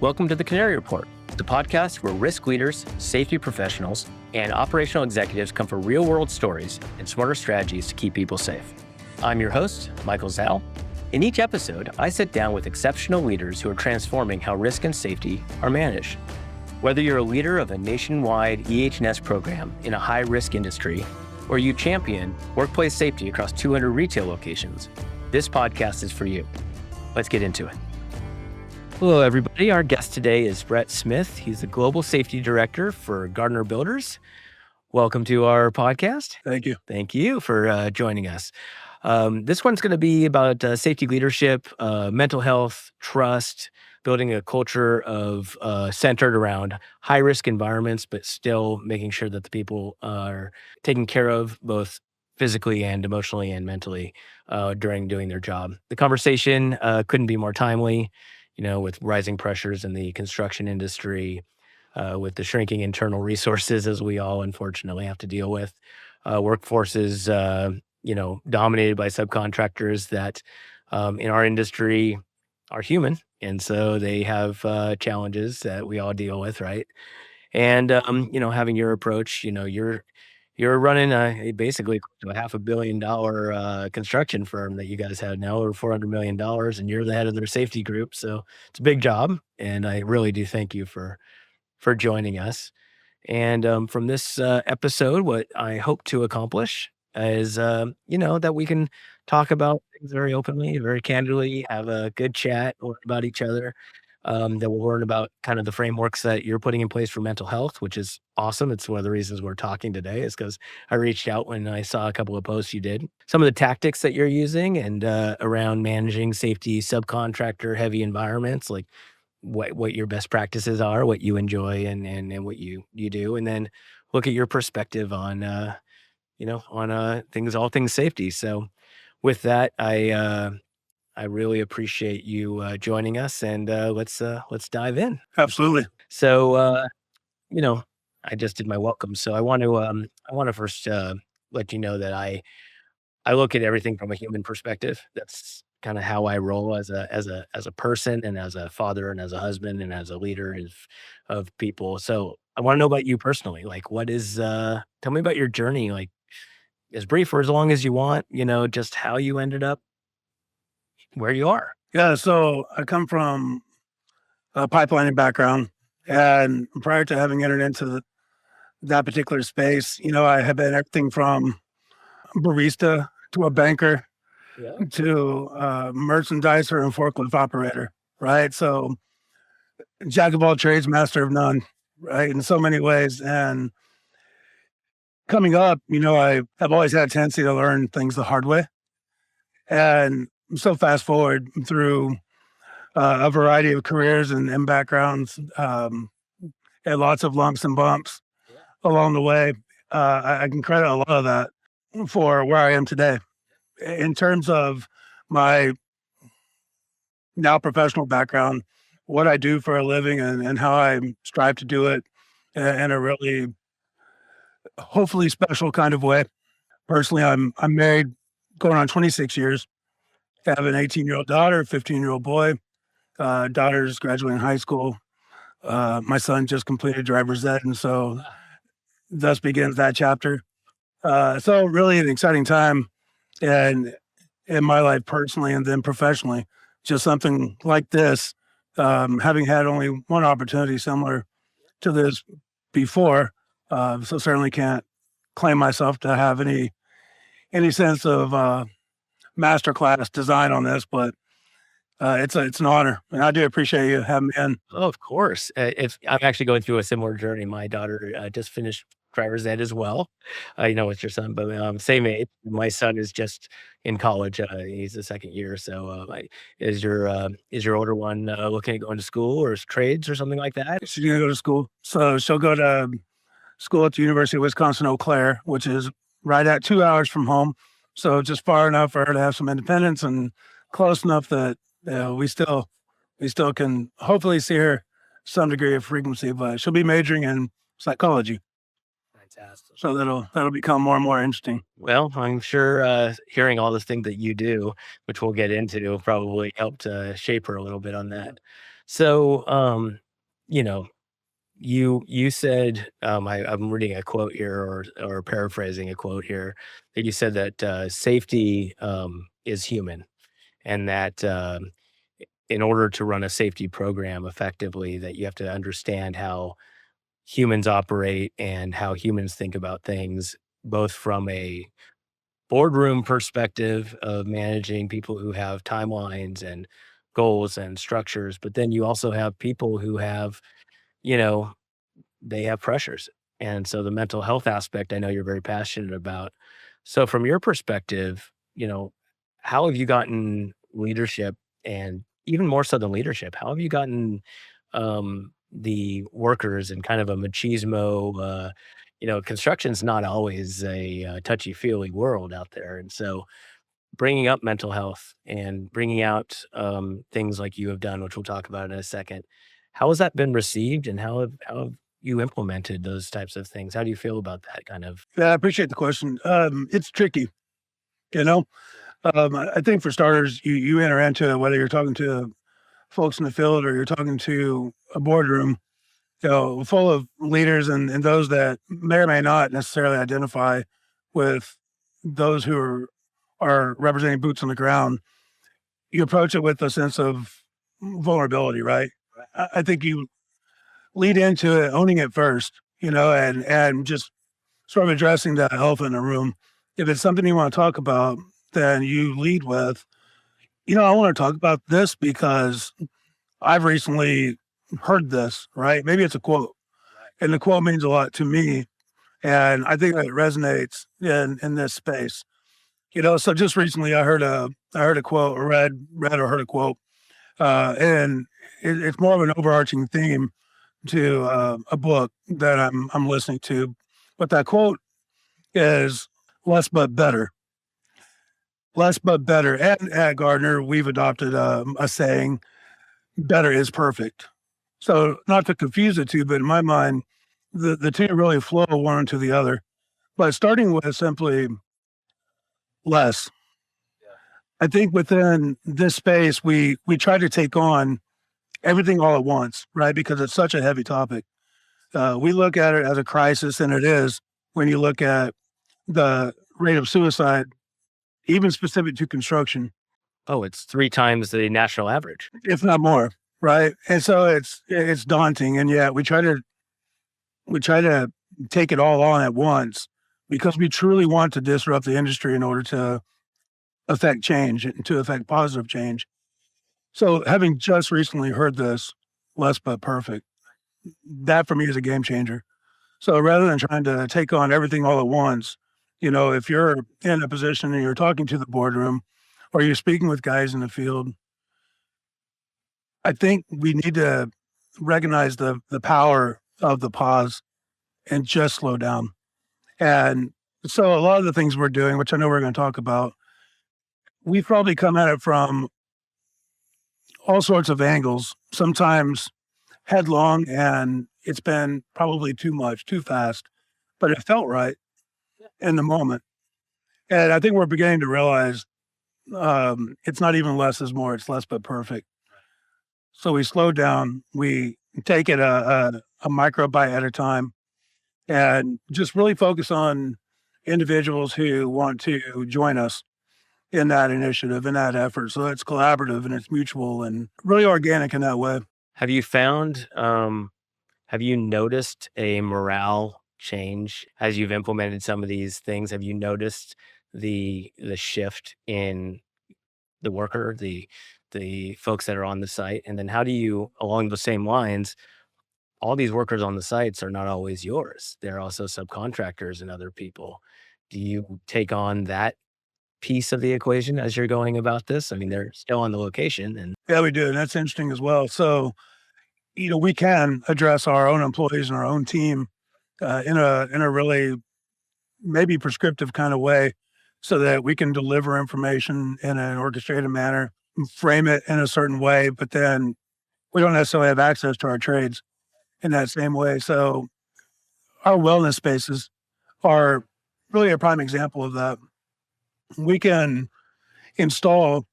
Welcome to the Canary Report, the podcast where risk leaders, safety professionals, and operational executives come for real-world stories and smarter strategies to keep people safe. I'm your host, Michael Zalle. In each episode, I sit down with exceptional leaders who are transforming how risk and safety are managed. Whether you're a leader of a nationwide EH&S program in a high-risk industry, or you champion workplace safety across 200 retail locations, this podcast is for you. Let's get into it. Hello, everybody. Our guest today is Brett Smith. He's the Global Safety Director for Gardner Builders. Welcome to our podcast. Thank you. Thank you for joining us. This one's going to be about safety leadership, mental health, trust, building a culture of centered around high-risk environments, but still making sure that the people are taken care of both physically and emotionally and mentally during doing their job. The conversation couldn't be more timely. With rising pressures in the construction industry, with the shrinking internal resources, as we all unfortunately have to deal with, workforces, dominated by subcontractors that in our industry are human. And so they have challenges that we all deal with, right? And, having your approach, you're running basically to a $500 million construction firm that you guys have now, over $400 million, and you're the head of their safety group. So it's a big job, and I really do thank you for joining us. And from this episode, what I hope to accomplish is, that we can talk about things very openly, very candidly, have a good chat about each other. That we'll learn about kind of the frameworks that you're putting in place for mental health, which is awesome. It's one of the reasons we're talking today is because I reached out when I saw a couple of posts you did. Some of the tactics that you're using and around managing safety subcontractor heavy environments, like what your best practices are, what you enjoy and what you do. And then look at your perspective on, all things safety. So with that, I really appreciate you joining us, and let's dive in. Absolutely. So, I just did my welcome, so I want to first let you know that I look at everything from a human perspective. That's kind of how I roll as a person, and as a father, and as a husband, and as a leader of people. So I want to know about you personally. Like, what is? Tell me about your journey. Like, as brief or as long as you want. Just how you ended up where you are. Yeah. So I come from a pipelining background, and prior to having entered into that particular space, I have been everything from barista to a banker to merchandiser and forklift operator, right? So jack of all trades, master of none, right? In so many ways. And coming up, I have always had a tendency to learn things the hard way. And so fast forward through a variety of careers and backgrounds, and lots of lumps and bumps along the way. I can credit a lot of that for where I am today. In terms of my now professional background, what I do for a living and how I strive to do it in a really, hopefully special kind of way. Personally, I'm married going on 26 years. I have an 18-year-old daughter, 15-year-old boy. Daughter's graduating high school. My son just completed driver's ed, and so thus begins that chapter. So really an exciting time in my life personally and then professionally. Just something like this, having had only one opportunity similar to this before, so certainly can't claim myself to have any sense of masterclass design on this, but it's an honor, and I do appreciate you having me in. Oh, of course. If I'm actually going through a similar journey. My daughter just finished driver's ed as well. It's your son, but same age. My son is just in college. He's the second year. So, is your older one looking at going to school or trades or something like that? She's gonna go to school, so she'll go to school at the University of Wisconsin Eau Claire, which is right at 2 hours from home. So just far enough for her to have some independence, and close enough that we still can hopefully see her some degree of frequency. But she'll be majoring in psychology. Fantastic. So that'll become more and more interesting. Well, I'm sure hearing all the things that you do, which we'll get into, probably helped shape her a little bit on that. So, you know, you said, I'm reading a quote here or paraphrasing a quote here that you said that safety is human, and that in order to run a safety program effectively, that you have to understand how humans operate and how humans think about things, both from a boardroom perspective of managing people who have timelines and goals and structures, but then you also have people who have, you know, they have pressures. And so the mental health aspect, I know you're very passionate about. So from your perspective, how have you gotten leadership, and even more so than leadership, how have you gotten the workers in kind of a machismo, construction's not always a touchy-feely world out there. And so bringing up mental health and bringing out things like you have done, which we'll talk about in a second. How has that been received, and how have you implemented those types of things? How do you feel about that kind of? Yeah, I appreciate the question. It's tricky, you know. I think for starters, you enter into it, whether you're talking to folks in the field or you're talking to a boardroom, full of leaders and those that may or may not necessarily identify with those who are representing boots on the ground. You approach it with a sense of vulnerability, right? I think you lead into it, owning it first, and just sort of addressing the elephant in the room. If it's something you want to talk about, then you lead with, I want to talk about this because I've recently heard this, right? Maybe it's a quote, and the quote means a lot to me. And I think that it resonates in this space. So just recently I heard a quote, or read or heard a quote, and it's more of an overarching theme to a book that I'm listening to. But that quote is less but better. Less but better. And at Gardner, we've adopted a saying, better is perfect. So not to confuse the two, but in my mind, the two really flow one into the other. But starting with simply less. I think within this space, we try to take on everything all at once, right? Because it's such a heavy topic. We look at it as a crisis, and it is when you look at the rate of suicide, even specific to construction, Oh, it's 3 times the national average. if not more, right? And so it's daunting, and yet we try to take it all on at once because we truly want to disrupt the industry in order to affect change and to affect positive change. So having just recently heard this, less but perfect, that for me is a game changer. So rather than trying to take on everything all at once, if you're in a position and you're talking to the boardroom or you're speaking with guys in the field, I think we need to recognize the power of the pause and just slow down. And so a lot of the things we're doing, which I know we're going to talk about, we've probably come at it from all sorts of angles, sometimes headlong, and it's been probably too much, too fast, but it felt right in the moment. And I think we're beginning to realize it's not even less is more, it's less but perfect. So we slow down, we take it a micro bite at a time, and just really focus on individuals who want to join us in that initiative, in that effort. So it's collaborative and it's mutual and really organic in that way. Have you found, have you noticed a morale change as you've implemented some of these things? Have you noticed the shift in the worker, the folks that are on the site? And then how do you, along the same lines, all these workers on the sites are not always yours. They're also subcontractors and other people. Do you take on that piece of the equation as you're going about this? I mean, they're still on the location and Yeah, we do. And that's interesting as well. So, we can address our own employees and our own team in a really maybe prescriptive kind of way so that we can deliver information in an orchestrated manner, frame it in a certain way, but then we don't necessarily have access to our trades in that same way. So our wellness spaces are really a prime example of that. We can install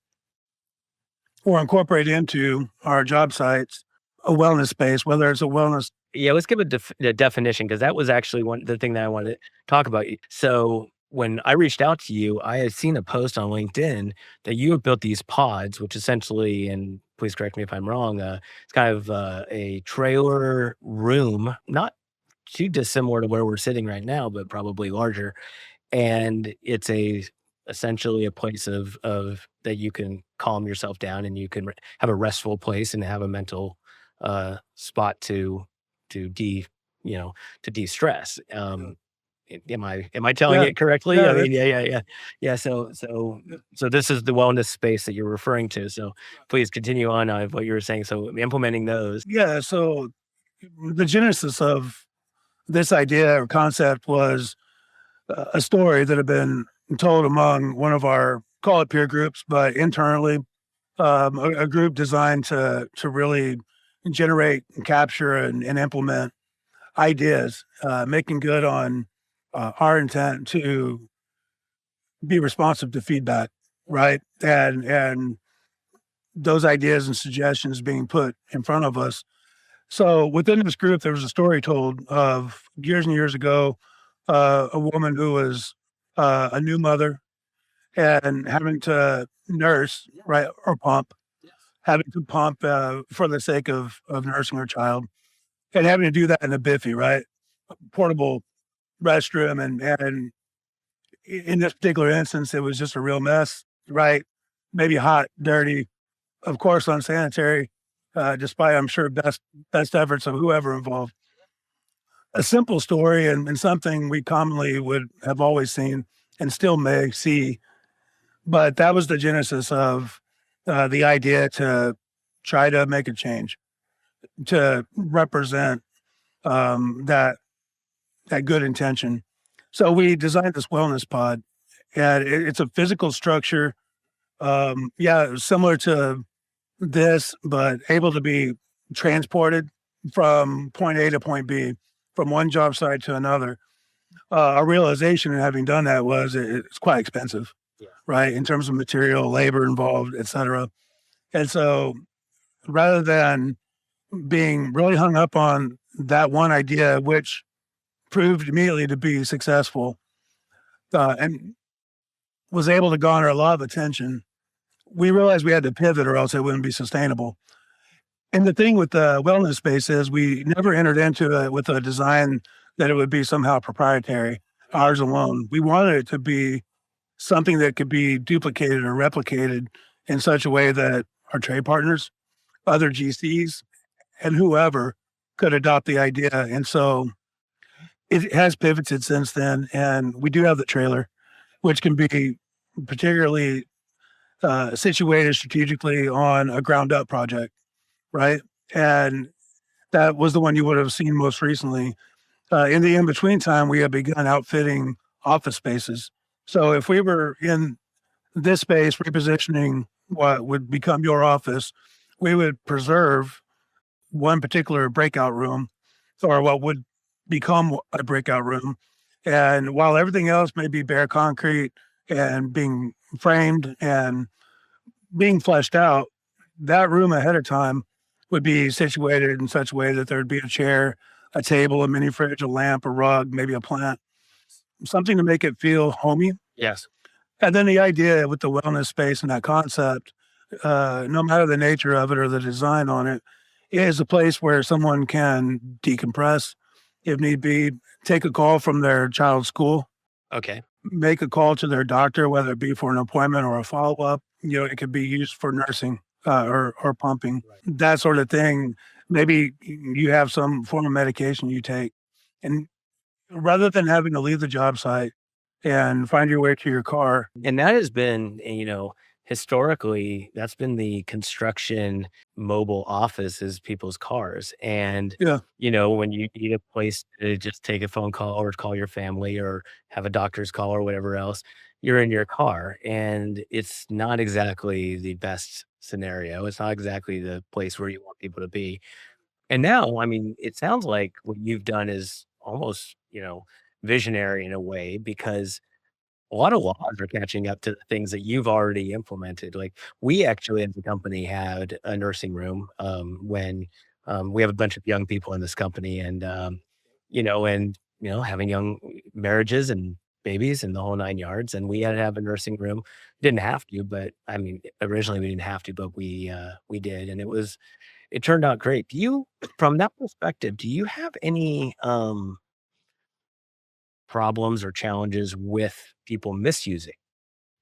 or incorporate into our job sites a wellness space, whether it's a wellness. Yeah, let's give a definition, because that was actually one the thing that I wanted to talk about. So when I reached out to you, I had seen a post on LinkedIn that you have built these pods, which essentially, and please correct me if I'm wrong, it's kind of a trailer room, not too dissimilar to where we're sitting right now, but probably larger. And it's essentially a place of that you can calm yourself down, and you can have a restful place and have a mental spot to de you know to de-stress. Am I telling Yeah, it correctly? I yeah, mean, yeah. So this is the wellness space that you're referring to. So please continue on what you were saying. So implementing those. yeah. So the genesis of this idea or concept was a story that had been told among one of our, call it peer groups, but internally, a group designed to really generate and capture and implement ideas, making good on our intent to be responsive to feedback, right? And those ideas and suggestions being put in front of us. So within this group, there was a story told of years and years ago, a woman who was a new mother and having to nurse, right, or pump, having to pump for the sake of nursing her child, and having to do that in a biffy, right, portable restroom, and in this particular instance, it was just a real mess, right? Maybe hot, dirty, of course, unsanitary, despite I'm sure best efforts of whoever involved. A simple story and something we commonly would have always seen and still may see, but that was the genesis of the idea to try to make a change to represent that good intention. So we designed this wellness pod, and it's a physical structure. Yeah, similar to this, but able to be transported from point A to point B, from one job site to another. Our realization in having done that was it's quite expensive, Yeah. right? In terms of material, labor involved, et cetera. And so rather than being really hung up on that one idea, which proved immediately to be successful, and was able to garner a lot of attention, we realized we had to pivot or else it wouldn't be sustainable. And the thing with the wellness space is we never entered into it with a design that it would be somehow proprietary, ours alone. We wanted it to be something that could be duplicated or replicated in such a way that our trade partners, other GCs, and whoever could adopt the idea. And so it has pivoted since then. And we do have the trailer, which can be particularly situated strategically on a ground up project, right? And that was the one you would have seen most recently. In the in between time, we have begun outfitting office spaces. So if we were in this space repositioning what would become your office, we would preserve one particular breakout room or what would become a breakout room. And while everything else may be bare concrete and being framed and being fleshed out, that room ahead of time would be situated in such a way that there'd be a chair, a table, a mini fridge, a lamp, a rug, maybe a plant, something to make it feel homey. Yes. And then the idea with the wellness space and that concept, no matter the nature of it or the design on it, is a place where someone can decompress if need be, take a call from their child's school, Okay. make a call to their doctor, whether it be for an appointment or a follow up. You know, it could be used for nursing or pumping, Right. that sort of thing. Maybe you have some form of medication you take, and rather than having to leave the job site and find your way to your car. And that has been, historically, that's been the construction mobile office is people's cars. And, Yeah, when you need a place to just take a phone call or call your family or have a doctor's call or whatever else, you're in your car. And it's not exactly the best scenario. It's not exactly the place where you want people to be. And now, I mean, it sounds like what you've done is almost, visionary in a way, because a lot of laws are catching up to the things that you've already implemented. Like, we actually, as a company, had a nursing room, when, We have a bunch of young people in this company and, having young marriages and babies and the whole 9 yards, and we had to have a nursing room. Didn't have to, but I mean, originally we didn't have to, but we did, and it turned out great. Do you from that perspective, do you have any, problems or challenges with people misusing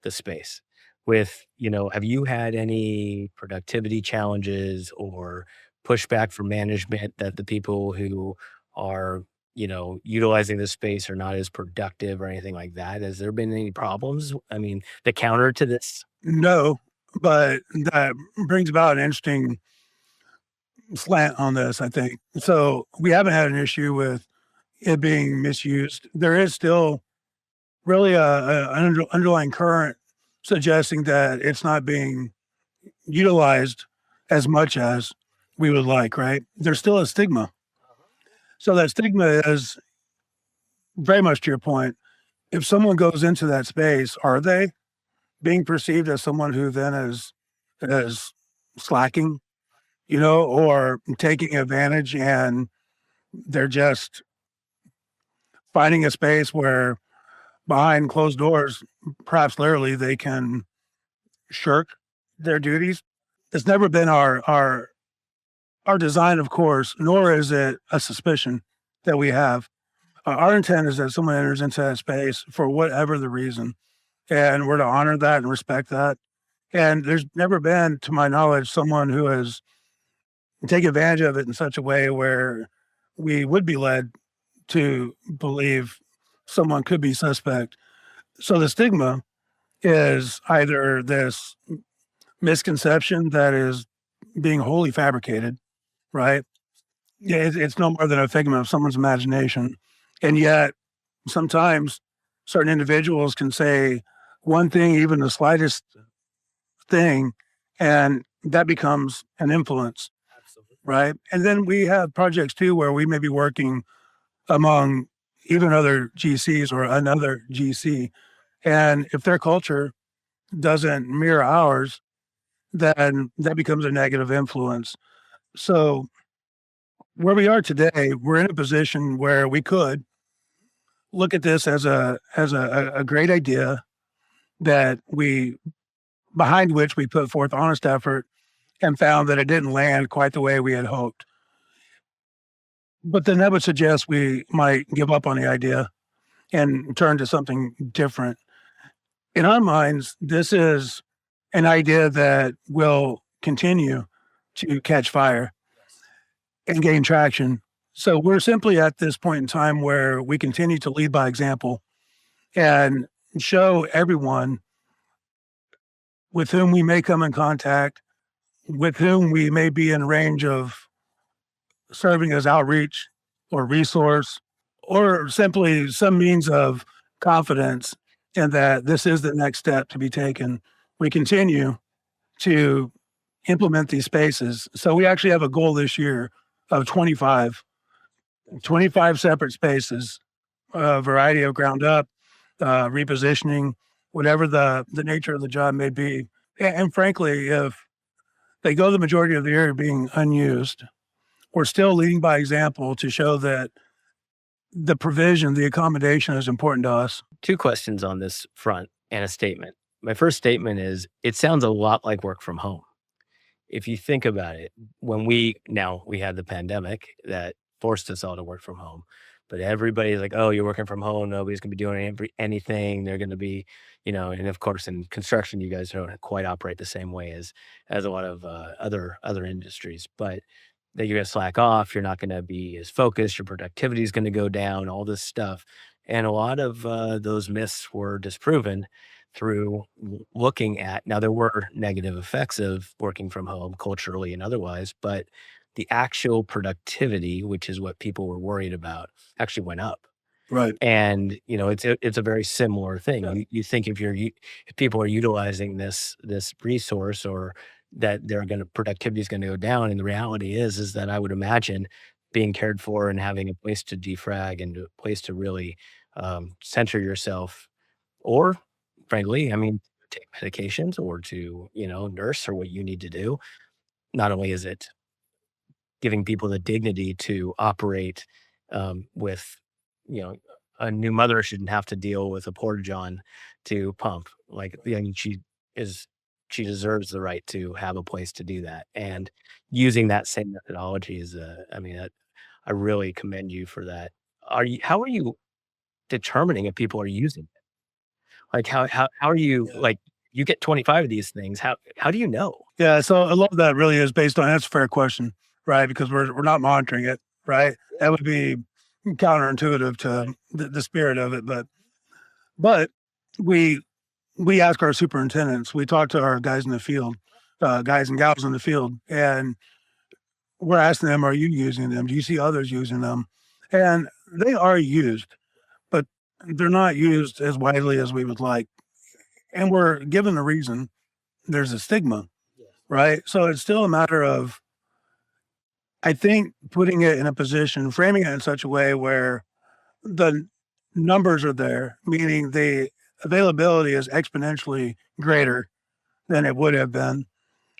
the space? Have you had any productivity challenges or pushback from management that the people who are, utilizing the space are not as productive or anything like that? Has there been any problems? I mean, the counter to this? No, but that brings about an interesting slant on this, I think. So we haven't had an issue with it being misused. There is still really an underlying current suggesting that it's not being utilized as much as we would like, right? There's still a stigma. So that stigma is very much to your point. If someone goes into that space, are they being perceived as someone who then is slacking, or taking advantage and they're just finding a space where behind closed doors, perhaps literally they can shirk their duties. It's never been our design, of course, nor is it a suspicion that we have. Our intent is that someone enters into that space for whatever the reason, and we're to honor that and respect that. And there's never been, to my knowledge, someone who has taken advantage of it in such a way where we would be led to believe someone could be suspect. So the stigma is either this misconception that is being wholly fabricated, right? Yeah, it's no more than a figment of someone's imagination. And yet, sometimes certain individuals can say one thing, even the slightest thing, and that becomes an influence, Absolutely. right? And then we have projects too where we may be working among even other GCs or another GC. And if their culture doesn't mirror ours, then that becomes a negative influence. So where we are today, we're in a position where we could look at this as a great idea that we behind which we put forth honest effort and found that it didn't land quite the way we had hoped. But then that would suggest we might give up on the idea and turn to something different. In our minds, this is an idea that will continue to catch fire Yes. and gain traction. So we're simply at this point in time where we continue to lead by example and show everyone with whom we may come in contact, with whom we may be in range of serving as outreach or resource, or simply some means of confidence in that this is the next step to be taken. We continue to implement these spaces. So we actually have a goal this year of 25 separate spaces, a variety of ground up, repositioning, whatever the nature of the job may be. And frankly, if they go the majority of the year being unused, we're still leading by example to show that the provision, the accommodation is important to us. 2 questions on this front and a statement. My first statement is, it sounds a lot like work from home. If you think about it, we had the pandemic that forced us all to work from home, but everybody's like, "Oh, you're working from home, nobody's gonna be doing anything, they're gonna be," and of course, in construction, you guys don't quite operate the same way as a lot of, other industries, but that you're gonna slack off, you're not gonna be as focused, your productivity is gonna go down, all this stuff, and a lot of, those myths were disproven through looking at now there were negative effects of working from home culturally and otherwise, but the actual productivity, which is what people were worried about, actually went up. Right. And, it's a very similar thing. You think if people are utilizing this resource or that they're gonna productivity is gonna go down, and the reality is that I would imagine being cared for and having a place to defrag and a place to really, center yourself or frankly, I mean, take medications or to, nurse or what you need to do. Not only is it giving people the dignity to operate with, you know, a new mother shouldn't have to deal with a porta john to pump. Like, I mean, is she deserves the right to have a place to do that. And using that same methodology is, I mean, I really commend you for that. How are you determining if people are using it? Like, how are you Yeah. like, you get 25 of these things, how do you know? Yeah. So a lot of that really is based on, that's a fair question, right? Because we're not monitoring it, right? That would be counterintuitive to the spirit of it. But we we ask our superintendents, we talk to our guys in the field, guys and gals in the field, and we're asking them, are you using them? Do you see others using them? And they are used, but they're not used as widely as we would like. And we're given a reason. There's a stigma, right? So it's still a matter of, I think, putting it in a position, framing it in such a way where the numbers are there, meaning the availability is exponentially greater than it would have been.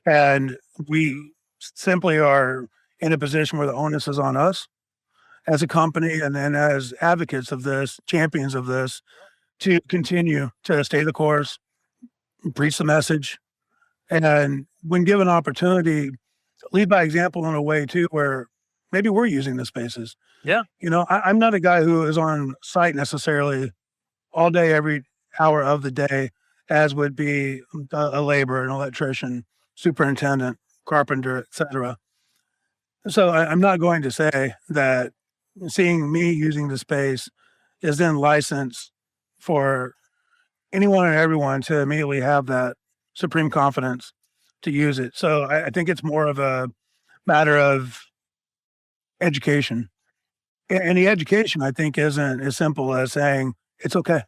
And we simply are in a position where the onus is on us as a company and then as advocates of this, champions of this, to continue to stay the course, preach the message, and when given opportunity, lead by example in a way too where maybe we're using the spaces. Yeah. I'm not a guy who is on site necessarily all day, every hour of the day, as would be a laborer, an electrician, superintendent, carpenter, etc. So I'm not going to say that seeing me using the space is then license for anyone and everyone to immediately have that supreme confidence to use it. So I think it's more of a matter of education. And the education, I think, isn't as simple as saying it's okay,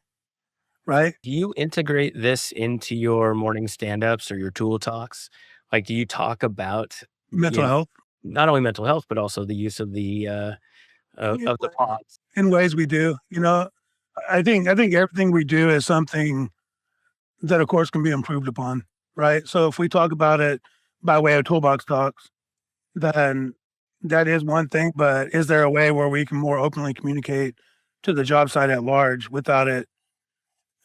right? Do you integrate this into your morning stand-ups or your tool talks? Like, do you talk about, Mental you health. not only mental health, but also the use of of the pods? In ways we do, I think everything we do is something that, of course, can be improved upon, right? So if we talk about it by way of toolbox talks, then that is one thing. But is there a way where we can more openly communicate to the job site at large without it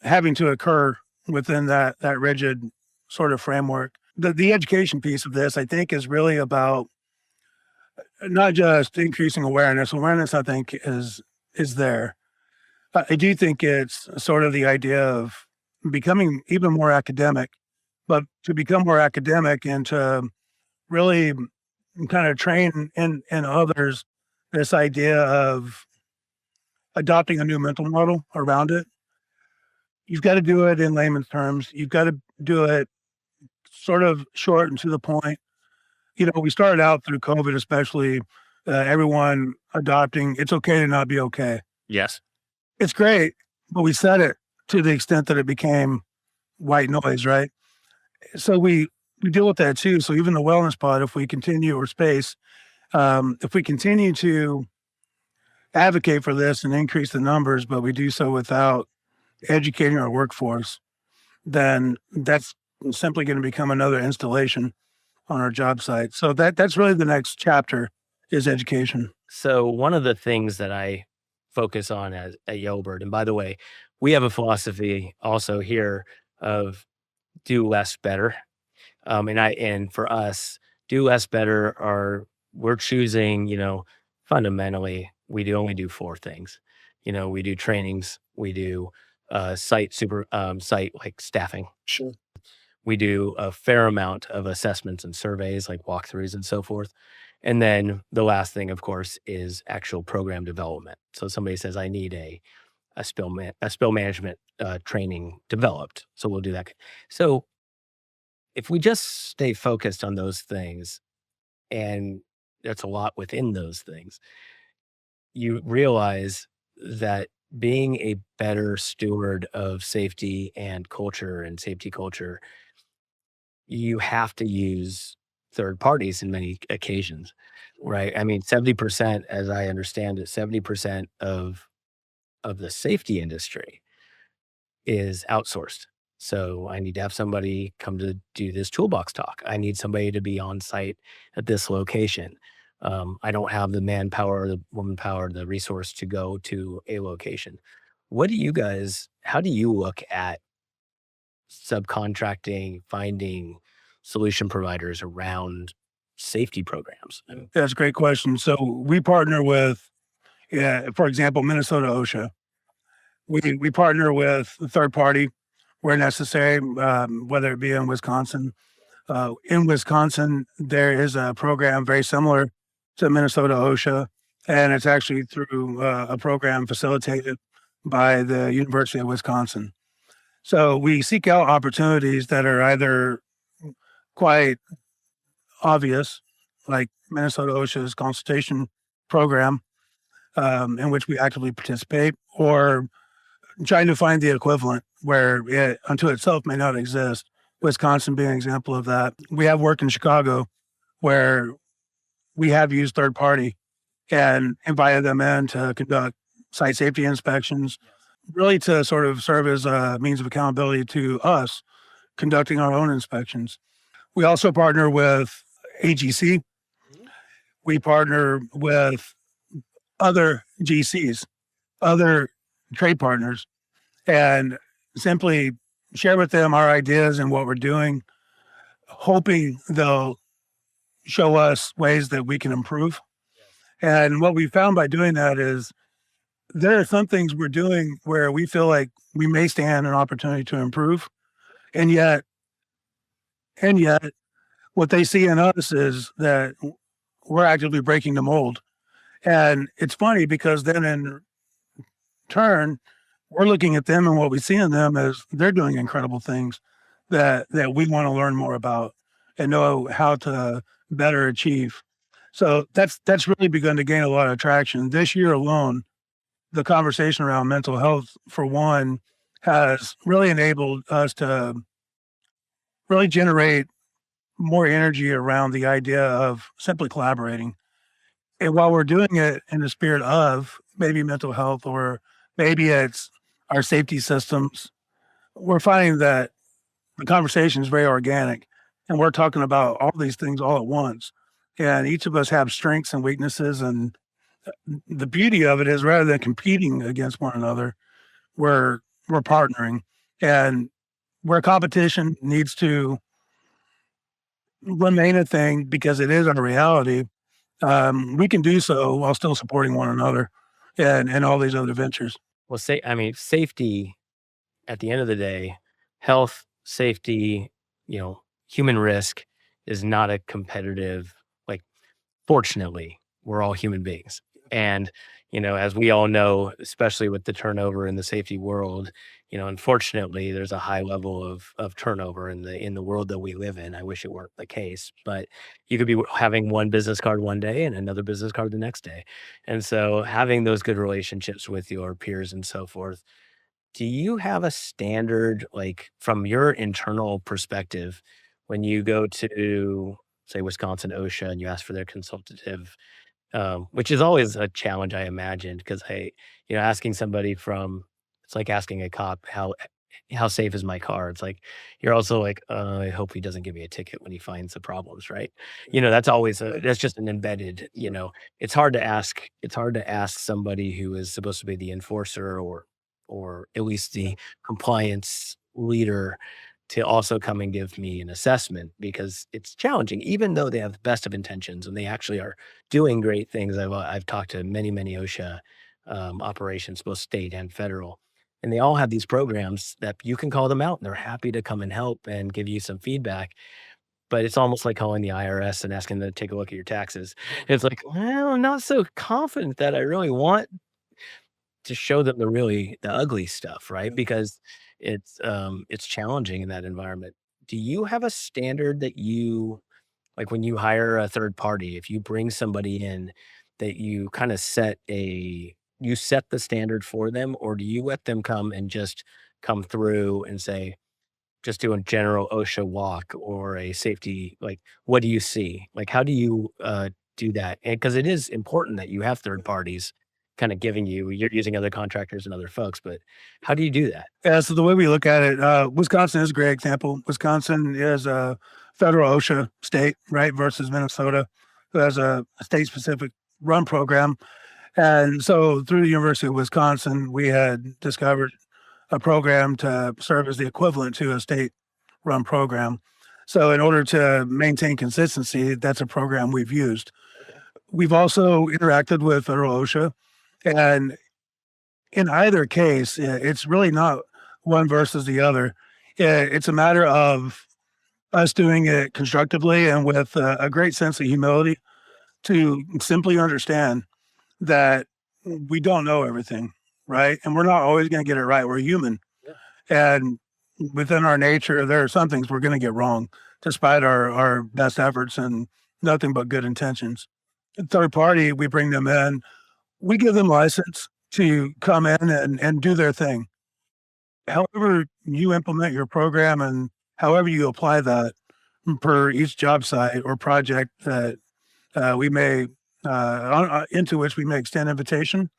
having to occur within that rigid sort of framework? The education piece of this, I think, is really about not just increasing awareness. Awareness, I think, is there. I do think it's sort of the idea of becoming even more academic, but to become more academic and to really kind of train in others this idea of adopting a new mental model around it. You've got to do it in layman's terms. You've got to do it sort of short and to the point. We started out through COVID, especially everyone adopting it's okay to not be okay. Yes. It's great, but we said it to the extent that it became white noise, right? So we deal with that too. So even the wellness pod, if we continue or space, if we continue to advocate for this and increase the numbers, but we do so without educating our workforce, then that's simply going to become another installation on our job site. So that's really the next chapter is education. So one of the things that I focus on at Yelbird, and by the way, we have a philosophy also here of do less better. And for us, do less better are we're choosing, fundamentally, only do 4 things. We do trainings, we do site like staffing. Sure. We do a fair amount of assessments and surveys like walkthroughs and so forth. And then the last thing, of course, is actual program development. So somebody says, I need a spill management training developed. So we'll do that. So if we just stay focused on those things, and that's a lot within those things, you realize that being a better steward of safety and culture and safety culture, you have to use third parties in many occasions, right? I mean, 70%, as I understand it, 70% of the safety industry is outsourced. So I need to have somebody come to do this toolbox talk. I need somebody to be on site at this location. I don't have the manpower, the woman power, the resource to go to a location. What do you guys how do you look at subcontracting, finding solution providers around safety programs? That's a great question. So we partner with, yeah, for example, Minnesota OSHA. We partner with a third party where necessary, whether it be in Wisconsin. In Wisconsin, there is a program very similar to Minnesota OSHA, and it's actually through a program facilitated by the University of Wisconsin. So we seek out opportunities that are either quite obvious, like Minnesota OSHA's consultation program, in which we actively participate, or trying to find the equivalent where it unto itself may not exist. Wisconsin being an example of that. We have work in Chicago where we have used third party and invited them in to conduct site safety inspections, really to sort of serve as a means of accountability to us conducting our own inspections. We also partner with AGC. We partner with other GCs, other trade partners, and simply share with them our ideas and what we're doing, hoping they'll show us ways that we can improve. And what we found by doing that is there are some things we're doing where we feel like we may stand an opportunity to improve. And yet, and yet, what they see in us is that we're actively breaking the mold. And it's funny because then in turn, we're looking at them and what we see in them is they're doing incredible things that we want to learn more about and know how to better achieve. So that's really begun to gain a lot of traction. This year alone, the conversation around mental health, for one, has really enabled us to really generate more energy around the idea of simply collaborating. And while we're doing it in the spirit of maybe mental health or maybe it's our safety systems, we're finding that the conversation is very organic and we're talking about all these things all at once. And each of us have strengths and weaknesses. And the beauty of it is rather than competing against one another, we're partnering. And where competition needs to remain a thing because it is a reality, we can do so while still supporting one another and all these other ventures. Well, say I mean, safety at the end of the day, health, safety, human risk is not a competitive, like, fortunately, we're all human beings. And, as we all know, especially with the turnover in the safety world, unfortunately, there's a high level of turnover in the world that we live in. I wish it weren't the case, but you could be having one business card one day and another business card the next day. And so having those good relationships with your peers and so forth, do you have a standard, like, from your internal perspective, when you go to, say, Wisconsin OSHA and you ask for their consultative, which is always a challenge, I imagine, because, hey, asking somebody from it's like asking a cop, "How safe is my car?" It's like, you're also like, "I hope he doesn't give me a ticket when he finds the problems," right? That's just an embedded, it's hard to ask somebody who is supposed to be the enforcer or at least the compliance leader to also come and give me an assessment because it's challenging, even though they have the best of intentions and they actually are doing great things. I've talked to many, many OSHA operations, both state and federal, and they all have these programs that you can call them out and they're happy to come and help and give you some feedback. But it's almost like calling the IRS and asking them to take a look at your taxes. It's like, well, I'm not so confident that I really want to show them the ugly stuff, right? Because it's challenging in that environment. Do you have a standard that you like when you hire a third party, if you bring somebody in that you kinda set the standard for them, or do you let them come and just come through and say, just do a general OSHA walk or a safety, like, what do you see? Like, how do you, do that? And because it is important that you have third parties kinda giving you're using other contractors and other folks, but how do you do that? Yeah, so the way we look at it, Wisconsin is a great example. Wisconsin is a federal OSHA state, right, versus Minnesota. who has a state specific run program. And so through the University of Wisconsin, we had discovered a program to serve as the equivalent to a state run program. So in order to maintain consistency, that's a program we've used. We've also interacted with federal OSHA, and in either case, it's really not one versus the other. It's a matter of us doing it constructively and with a great sense of humility to simply understand that we don't know everything, right? And we're not always going to get it right. We're human. And within our nature, there are some things we're going to get wrong, despite our best efforts and nothing but good intentions. Third party, we bring them in, we give them license to come in and do their thing. However you implement your program and however you apply that per each job site or project that we may into which we may extend invitation,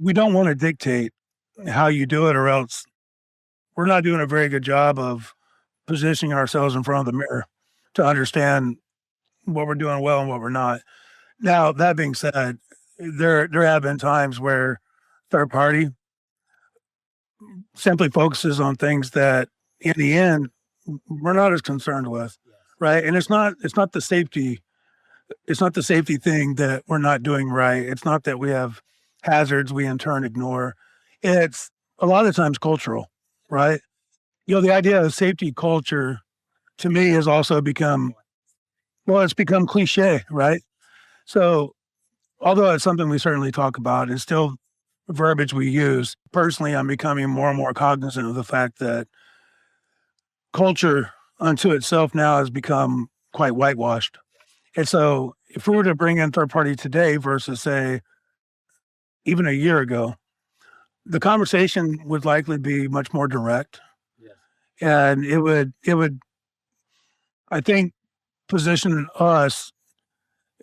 we don't want to dictate how you do it, or else we're not doing a very good job of positioning ourselves in front of the mirror to understand what we're doing well and what we're not. Now, that being said, there have been times where third party simply focuses on things that in the end we're not as concerned with, right? And it's not the safety thing that we're not doing right. It's not that we have hazards we in turn ignore. It's a lot of times cultural, right? The idea of safety culture to me has also become, well, it's become cliche, right? So although it's something we certainly talk about, it's still verbiage we use. Personally, I'm becoming more and more cognizant of the fact that culture unto itself now has become quite whitewashed. And so if we were to bring in third party today versus say even a year ago, the conversation would likely be much more direct. Yes. And it would, I think, position us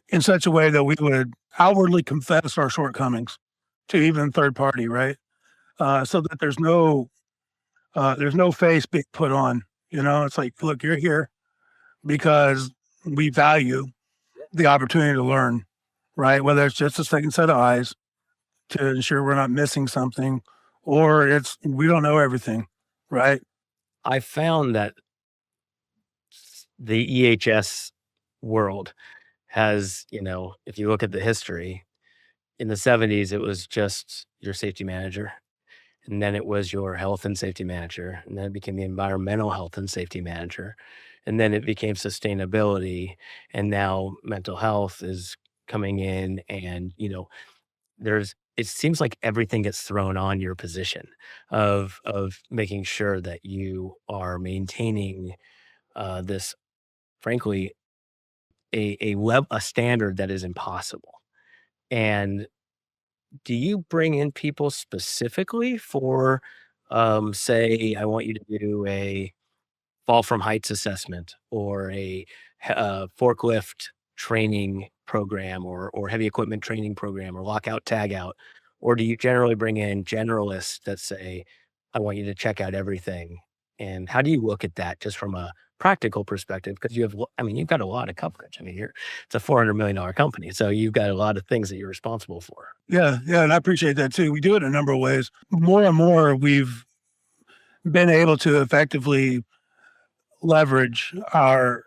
in such a way that we would outwardly confess our shortcomings to even third party, right? So that there's no face being put on. It's like, look, you're here because we value the opportunity to learn, right? Whether it's just a second set of eyes to ensure we're not missing something, or it's we don't know everything, right? I found that the EHS world has, if you look at the history, in the 70s, it was just your safety manager, and then it was your health and safety manager, and then it became the environmental health and safety manager, and then it became sustainability, and now mental health is coming in, and it seems like everything gets thrown on your position of making sure that you are maintaining this, frankly, a standard that is impossible. And do you bring in people specifically for, say, I want you to do a fall from heights assessment or forklift training program or heavy equipment training program or lockout tagout? Or do you generally bring in generalists that say, I want you to check out everything? And how do you look at that just from a practical perspective? Because you've got a lot of coverage. I mean, it's a $400 million company. So you've got a lot of things that you're responsible for. Yeah, yeah, and I appreciate that too. We do it in a number of ways. More and more, we've been able to effectively leverage our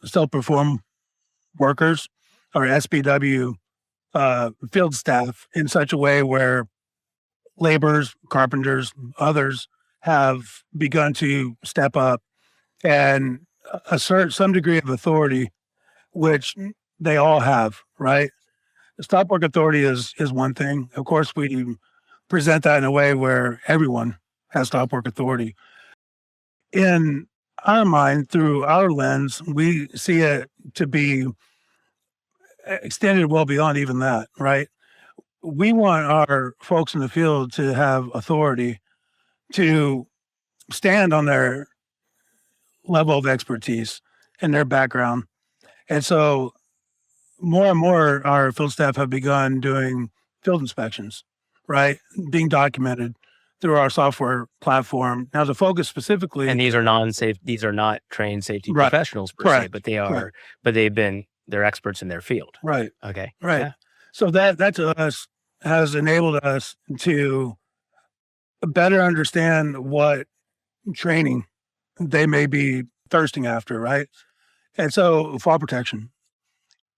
self-perform workers, our SBW field staff, in such a way where laborers, carpenters, others have begun to step up and assert some degree of authority, which they all have, right? The stop work authority is one thing. Of course, we present that in a way where everyone has stop work authority. In our mind, through our lens, we see it to be extended well beyond even that, right? We want our folks in the field to have authority to stand on their level of expertise and their background. And so more and more our field staff have begun doing field inspections, right? Being documented through our software platform. Now, the focus specifically, And these are non-safe. These are not trained safety right, professionals per se, correct, but they correct, are. But they're experts in their field. right, Okay. right. Yeah. So that to us has enabled us to better understand what training they may be thirsting after, right? And so fall protection,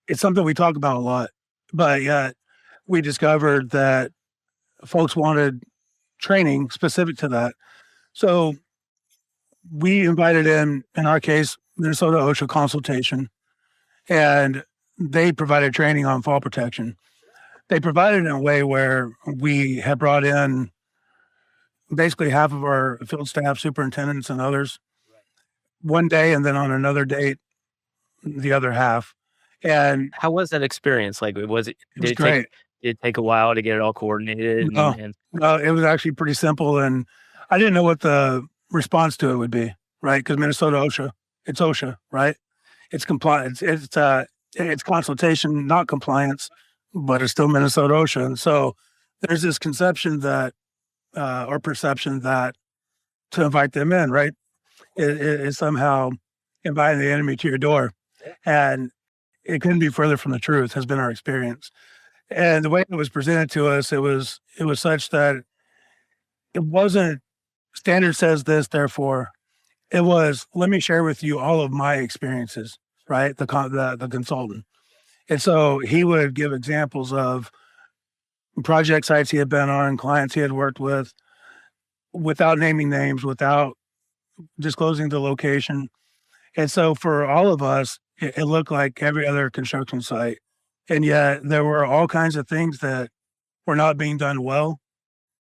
it's something we talk about a lot, but yet we discovered that folks wanted training specific to that. So we invited in our case, Minnesota OSHA consultation, and they provided training on fall protection. They provided it in a way where we had brought in basically half of our field staff, superintendents, and others one day, and then on another date, the other half. And How was that experience? Like, was it? it was great. Did it take a while to get it all coordinated? No, And no, it was actually pretty simple, and I didn't know what the response to it would be, right? Because Minnesota OSHA, it's OSHA, right? It's compliance. It's consultation, not compliance, but it's still Minnesota OSHA. And so there's this conception that or perception that to invite them in, right, is somehow inviting the enemy to your door, and it couldn't be further from the truth. Has been our experience, and the way it was presented to us, it was such that it wasn't standard says this, therefore it was, let me share with you all of my experiences, right? The consultant. And so he would give examples of project sites he had been on, clients he had worked with, without naming names, without disclosing the location. And so for all of us, it looked like every other construction site. And yet there were all kinds of things that were not being done well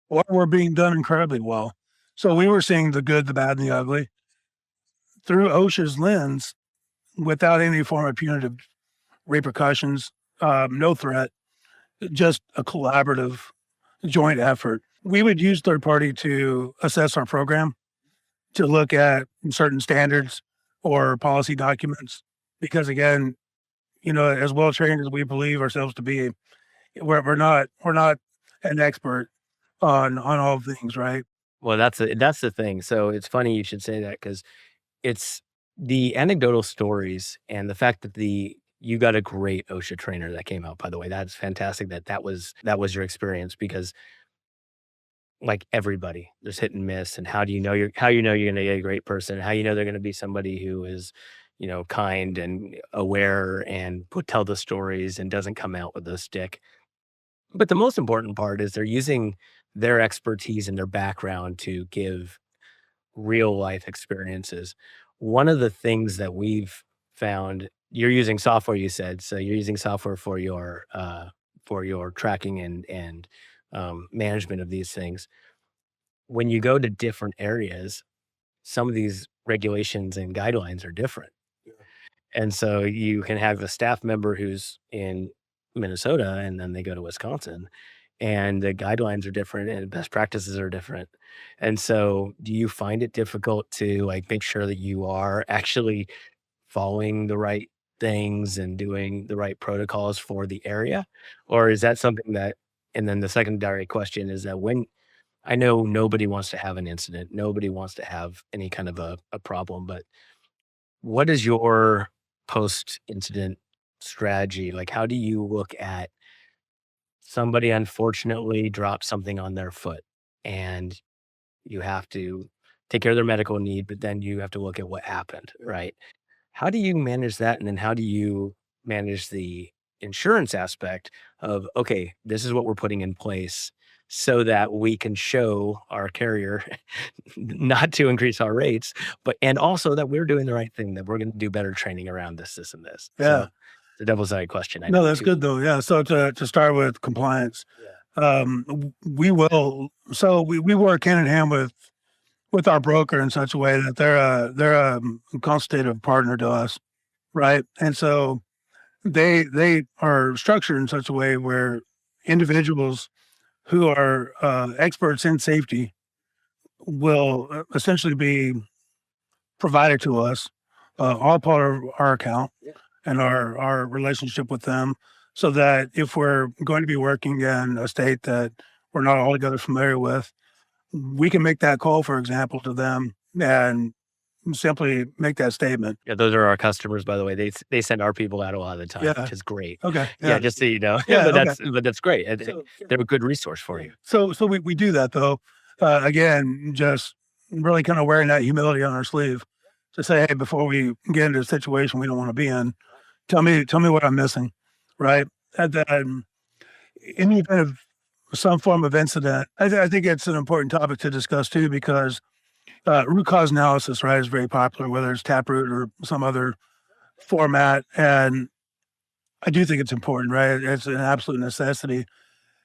or were being done incredibly well. So we were seeing the good, the bad, and the ugly through OSHA's lens without any form of punitive repercussions, no threat, just a collaborative joint effort. We would use third party to assess our program, to look at certain standards or policy documents, because again, as well trained as we believe ourselves to be, we're not an expert on all things, right? well, that's the thing. So it's funny you should say that because it's the anecdotal stories and the fact that you got a great OSHA trainer that came out. By the way, that's fantastic. That was your experience because like everybody, there's hit and miss. And how you know you're going to get a great person, how you know they're going to be somebody who is, kind and aware and would tell the stories and doesn't come out with a stick. But the most important part is they're using their expertise and their background to give real life experiences. One of the things that we've found, you're using software, you said, so you're using software for your tracking and management of these things. When you go to different areas, some of these regulations and guidelines are different. And so you can have a staff member who's in Minnesota and then they go to Wisconsin and the guidelines are different and best practices are different. And so do you find it difficult to like make sure that you are actually following the right things and doing the right protocols for the area? Or is that something that, and then the secondary question is that when I know nobody wants to have an incident, nobody wants to have any kind of a problem, but what is your post-incident strategy? Like, how do you look at somebody unfortunately dropped something on their foot and you have to take care of their medical need, but then you have to look at what happened, right? How do you manage that? And then how do you manage the insurance aspect of, okay, this is what we're putting in place so that we can show our carrier not to increase our rates, but and also that we're doing the right thing, that we're going to do better training around this, and this. Yeah. So the devil's eye question, I No, know that's too. good though. Yeah. So to start with compliance, Yeah. we will. So we work hand in hand with our broker in such a way that they're a consultative partner to us, right? And so they are structured in such a way where individuals who are experts in safety will essentially be provided to us, all part of our account and our relationship with them, so that if we're going to be working in a state that we're not altogether familiar with, we can make that call, for example, to them and simply make that statement. Yeah, those are our customers, by the way. They send our people out a lot of the time, Yeah. which is great. Okay. Yeah, Yeah. just so you know. Yeah. Okay. But that's great. So, They're a good resource for you. so we do that though. Again, just really kind of wearing that humility on our sleeve to say, hey, before we get into a situation we don't want to be in, tell me what I'm missing, right? And then in the event of some form of incident, I think it's an important topic to discuss too, because root cause analysis, right, is very popular, whether it's Taproot or some other format. And I do think it's important, right? It's an absolute necessity.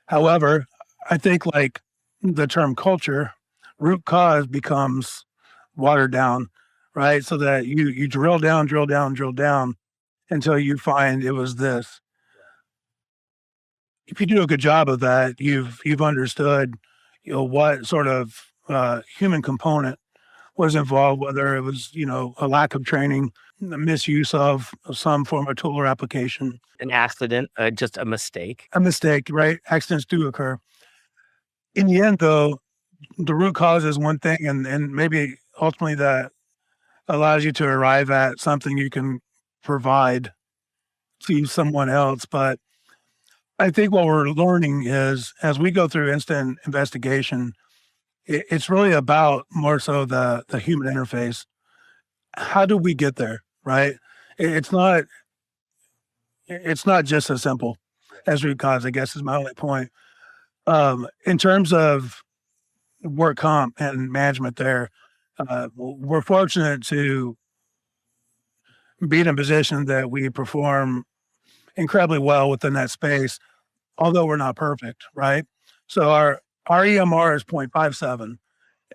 However, I think like the term culture, root cause becomes watered down, right? So that you drill down until you find it was this. If you do a good job of that, you've understood, what sort of human component was involved, whether it was, a lack of training, the misuse of some form of tool or application, An accident, just a mistake. a mistake, right? Accidents do occur. In the end, though, the root cause is one thing, and maybe ultimately that allows you to arrive at something you can provide to someone else. But I think what we're learning is as we go through instant investigation, it's really about more so the human interface. How do we get there, right? It's not just as simple as root cause, I guess is my only point. In terms of work comp and management there, we're fortunate to be in a position that we perform incredibly well within that space, although we're not perfect, right? So our EMR is 0.57,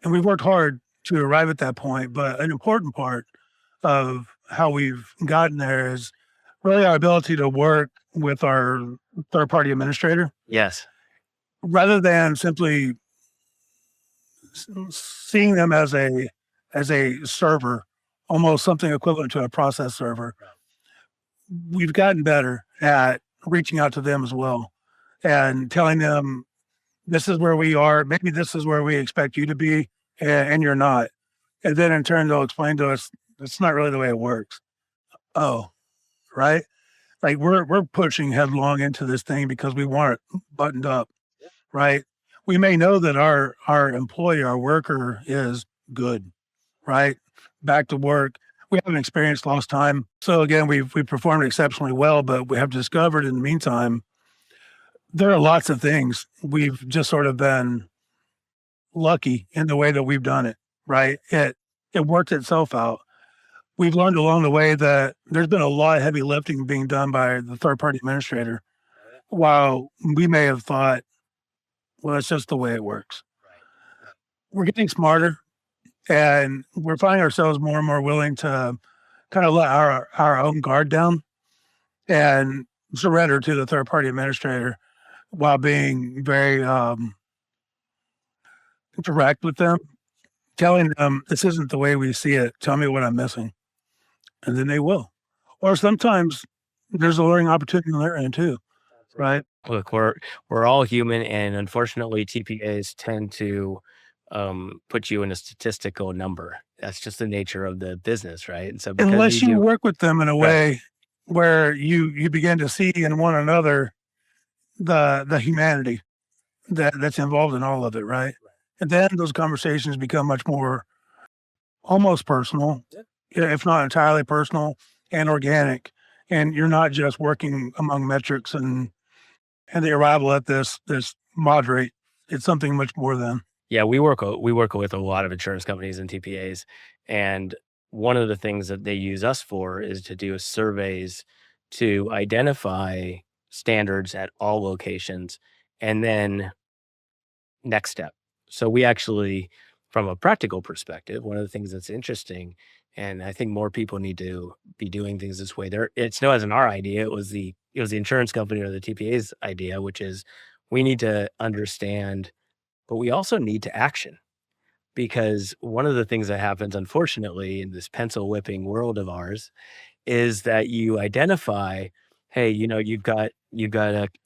and we've worked hard to arrive at that point. But an important part of how we've gotten there is really our ability to work with our third party administrator Yes. rather than simply seeing them as a server, almost something equivalent to a process server. We've gotten better at reaching out to them as well and telling them this is where we are. Maybe this is where we expect you to be, and you're not. And then in turn, they'll explain to us it's not really the way it works. Oh, right. Like we're pushing headlong into this thing because we want it buttoned up, right? We may know that our employee, our worker is good, right? Back to work. We haven't experienced lost time. So again, we performed exceptionally well, but we have discovered in the meantime, there are lots of things we've just sort of been lucky in the way that we've done it, right? It worked itself out. We've learned along the way that there's been a lot of heavy lifting being done by the third party administrator, while we may have thought, well, it's just the way it works. We're getting smarter and we're finding ourselves more and more willing to kind of let our own guard down and surrender to the third party administrator while being very direct with them, telling them this isn't the way we see it. Tell me what I'm missing. And then they will. Or sometimes there's a learning opportunity on their end too, right? Look, we're all human, and unfortunately, TPAs tend to put you in a statistical number. That's just the nature of the business, right? And so because Unless you you do work with them in a right, way where you begin to see in one another the humanity that's involved in all of it, right? And then those conversations become much more almost personal, if not entirely personal and organic. And you're not just working among metrics and the arrival at this moderate. It's something much more than. yeah, we work with a lot of insurance companies and TPAs, and one of the things that they use us for is to do surveys to identify standards at all locations, and then next step. So we actually, from a practical perspective, one of the things that's interesting, and I think more people need to be doing things this way. It's no, wasn't our idea. It was the insurance company or the TPA's idea, which is we need to understand, but we also need to action, because one of the things that happens, unfortunately, in this pencil whipping world of ours is that you identify, hey, you've got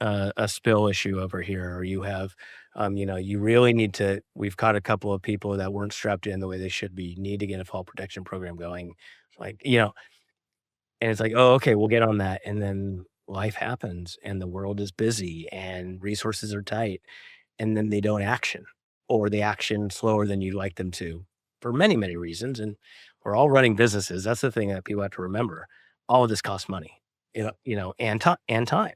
a spill issue over here, or you have You really need to we've caught a couple of people that weren't strapped in the way they should be. You need to get a fall protection program going. Like, and it's like, "Oh, okay, we'll get on that." And then life happens and the world is busy and resources are tight, and then they don't action, or they action slower than you'd like them to for many, many reasons. And we're all running businesses. That's the thing that people have to remember. All of this costs money, and time.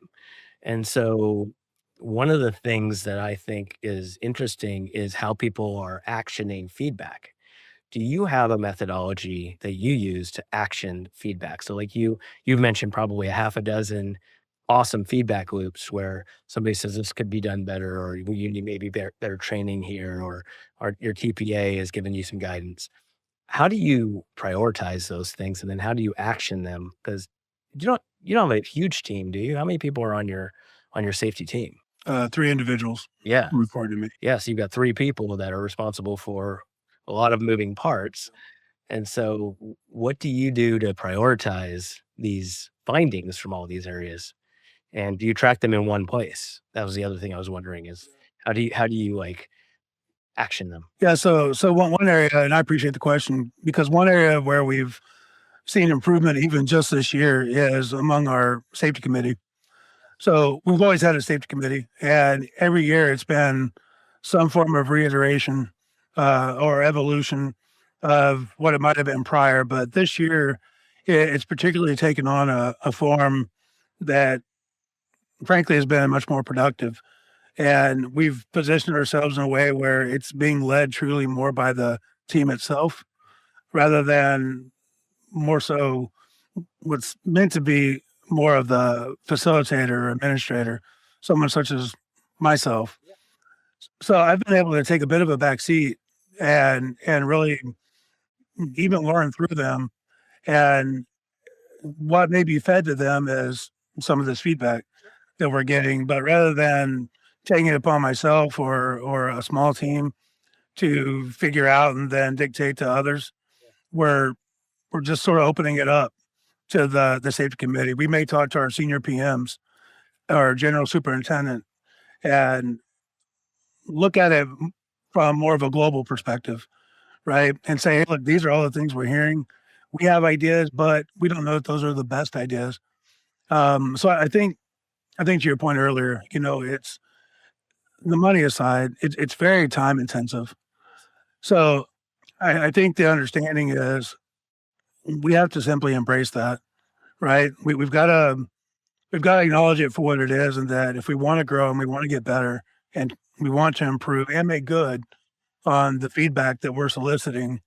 And so one of the things that I think is interesting is how people are actioning feedback. Do you have a methodology that you use to action feedback? So like you've mentioned probably a half a dozen awesome feedback loops where somebody says this could be done better, or you need maybe better training here, or your TPA has given you some guidance. How do you prioritize those things, and then how do you action them? Because you don't have a huge team, do you? How many people are on your safety team? Three individuals Yeah. reported to me. Yeah, so you've got 3 people that are responsible for a lot of moving parts, and so what do you do to prioritize these findings from all these areas? And do you track them in one place? That was the other thing I was wondering is how do you, like, action them? Yeah, so one area, and I appreciate the question because one area where we've seen improvement even just this year is among our safety committee. So we've always had a safety committee, and every year it's been some form of reiteration or evolution of what it might have been prior. But this year, it's particularly taken on a form that, frankly, has been much more productive. And we've positioned ourselves in a way where it's being led truly more by the team itself rather than more so what's meant to be more of the facilitator or administrator, someone such as myself. So I've been able to take a bit of a back seat and really even learn through them. And what may be fed to them is some of this feedback that we're getting. But rather than taking it upon myself or a small team to figure out and then dictate to others, we're we're just sort of opening it up to the safety committee. We may talk to our senior PMs or general superintendent and look at it from more of a global perspective, right? And say, hey, look, these are all the things we're hearing. We have ideas, but we don't know if those are the best ideas. So I think to your point earlier, it's the money aside, it's very time intensive. So I think the understanding is we have to simply embrace that, right? We've got to acknowledge it for what it is, and that if we want to grow and we want to get better and we want to improve and make good on the feedback that we're soliciting,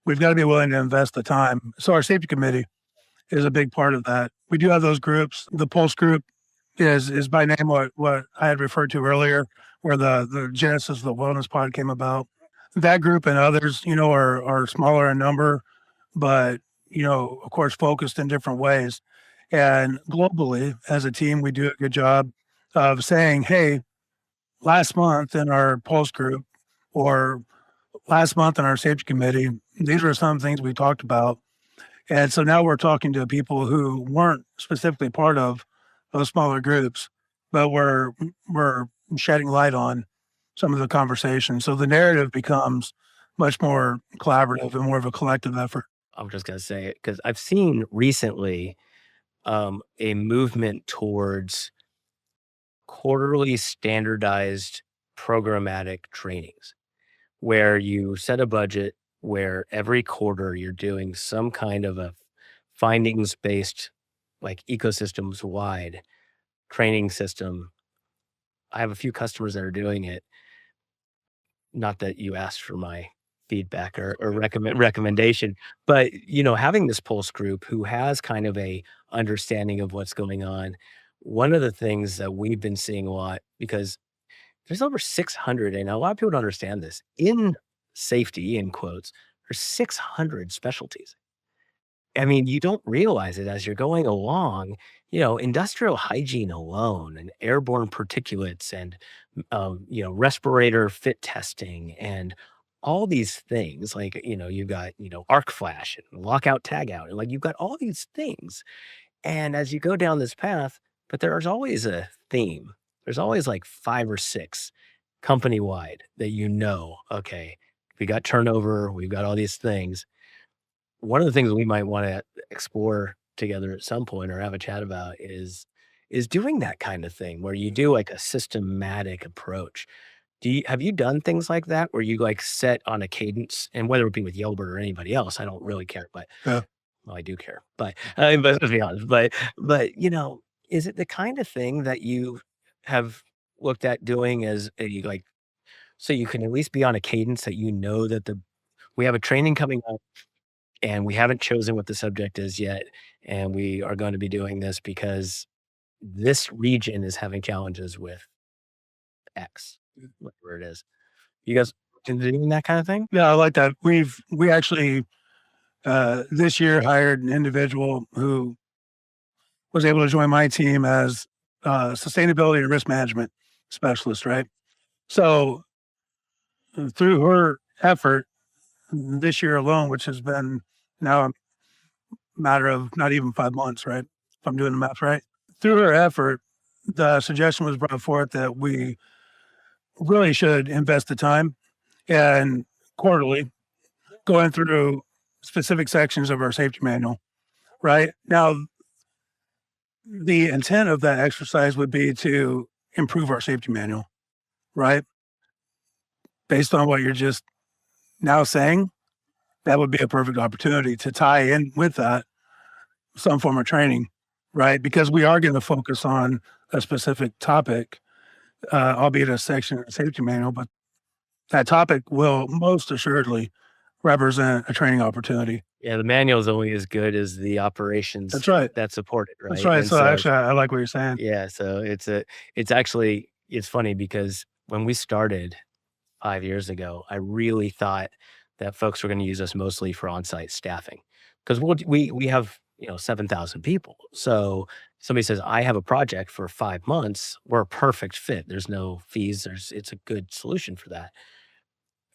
we've got to be willing to invest the time. So our safety committee is a big part of that. We do have those groups. The Pulse group is by name what I had referred to earlier, where the genesis of the wellness pod came about. That group and others, are smaller in number, but of course, focused in different ways. And globally, as a team, we do a good job of saying, "Hey, last month in our Pulse group, or last month in our safety committee, these are some things we talked about." And so now we're talking to people who weren't specifically part of those smaller groups, but we're shedding light on some of the conversation. So the narrative becomes much more collaborative and more of a collective effort. I'm just gonna say it because I've seen recently, a movement towards quarterly standardized programmatic trainings, where you set a budget where every quarter you're doing some kind of a findings-based, like, ecosystems wide training system. I have a few customers that are doing it. Not that you asked for my feedback or recommendation, but, having this pulse group who has kind of a understanding of what's going on, one of the things that we've been seeing a lot because there's over 600, and a lot of people don't understand this, in safety, in quotes, there's 600 specialties. I mean, you don't realize it as you're going along, industrial hygiene alone and airborne particulates and, respirator fit testing and all these things like, you've got, arc flash and lockout tagout and like you've got all these things. And as you go down this path, but there's always a theme. There's always like 5 or 6 company wide that okay, we got turnover, we've got all these things. One of the things we might want to explore together at some point or have a chat about is doing that kind of thing where you do like a systematic approach. Have you done things like that where you like set on a cadence, and whether it be with Yelbert or anybody else, I don't really care, but Yeah. well, I do care, but let's be honest, but is it the kind of thing that you have looked at doing as a like so you can at least be on a cadence that that we have a training coming up and we haven't chosen what the subject is yet, and we are going to be doing this because this region is having challenges with X, whatever it is. You guys doing that kind of thing? Yeah, I like that. We actually this year hired an individual who was able to join my team as sustainability and risk management specialist, right? So through her effort this year alone, which has been now a matter of not even 5 months, right? If I'm doing the math right. Through her effort, the suggestion was brought forth that we really should invest the time and quarterly going through specific sections of our safety manual, right? Now, the intent of that exercise would be to improve our safety manual, right? Based on what you're just now saying, that would be a perfect opportunity to tie in with that some form of training, right? Because we are going to focus on a specific topic, albeit a section of the safety manual, but that topic will most assuredly represent a training opportunity. Yeah, the manual is only as good as the That's operations right. that support it, That's right? right. And So so actually, I like what you're saying. yeah, so it's actually it's funny because when we started 5 years ago, I really thought that folks were gonna use us mostly for on-site staffing, 'cause we have, 7,000 people. So, somebody says, "I have a project for 5 months," we're a perfect fit. There's no fees, it's a good solution for that.